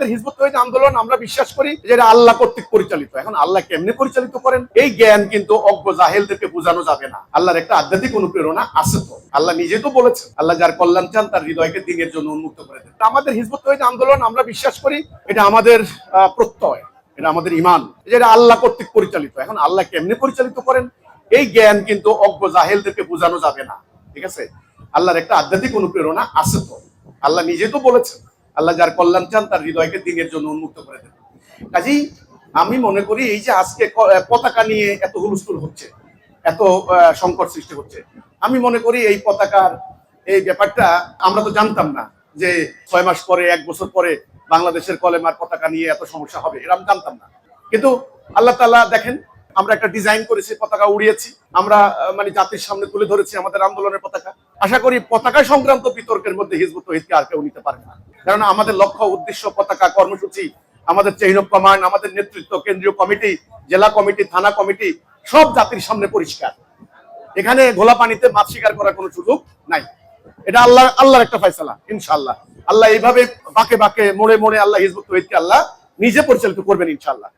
Hizb ut তৌহিদ আন্দোলন আমরা বিশ্বাস করি যে এটা আল্লাহ কর্তৃক পরিচালিত। এখন আল্লাহ কেমনে পরিচালিত করেন এই জ্ঞান কিন্তু অজ্ঞ জাহেলদেরকে বোঝানো যাবে না। আল্লাহর একটা আধ্যাত্মিক অনুপ্রেরণা আছে। তো আল্লাহ নিজে তো বলেছেন, আল্লাহ যার কল্যাণ চান তার হৃদয়কে দিনের জন্য উন্মুক্ত করে দেন। আমাদের হিজবুত তৌহিদ আন্দোলন আমরা বিশ্বাস করি এটা আমাদের প্রত্যয়, এটা আমাদের ঈমান, যেটা আল্লাহ কর্তৃক পরিচালিত। এখন আল্লাহ কেমনে পরিচালিত করেন এই জ্ঞান কিন্তু অজ্ঞ জাহেলদেরকে বোঝানো যাবে না। ঠিক আছে, আল্লাহর একটা আধ্যাত্মিক অনুপ্রেরণা আছে। তো আল্লাহ নিজে তো বলেছেন, আল্লাহ যার কল্যাণ চান তার হৃদয়কে দিনের জন্য উন্মুক্ত করে দেন। কাজেই আমি মনে করি এই যে আজকে পতাকা নিয়ে এত হুলস্থুল হচ্ছে, এত সংকট সৃষ্টি হচ্ছে, আমি মনে করি এই পতাকার এই ব্যাপারটা আমরা তো জানতাম না যে 6 মাস পরে 1 বছর পরে বাংলাদেশের কলেমার পতাকা নিয়ে এত সমস্যা হবে, এরকম জানতাম না। কিন্তু আল্লাহ তাআলা দেখেন, আমরা একটা ডিজাইন করেছি, পতাকা উড়িয়েছি, আমরা মানে জাতির সামনে তুলে ধরেছি আমাদের আন্দোলনের পতাকা। আশা করি পতাকা সংক্রান্ত বিতর্কের মধ্যে হিজবুত তৌহিদকে আর কেউ নিতে পারবে না। কারণ আমাদের লক্ষ্য, উদ্দেশ্য, পতাকা, কর্মসূচি, আমাদের চেইন অফ কমান্ড, আমাদের নেতৃত্ব, কেন্দ্রীয় কমিটি, জেলা কমিটি, থানা কমিটি সব জাতির সামনে পরিষ্কার। এখানে ঘোলা পানিতে মাছ শিকার করার কোনো সুযোগ নাই। এটা আল্লাহর একটা ফয়সালা। ইনশাআল্লাহ আল্লাহ এইভাবে বাঁকে বাঁকে, মোড়ে মোড়ে আল্লাহ হিজবুত তৌহিদকে আল্লাহ নিজে পরিচালিত করবেন ইনশাআল্লাহ।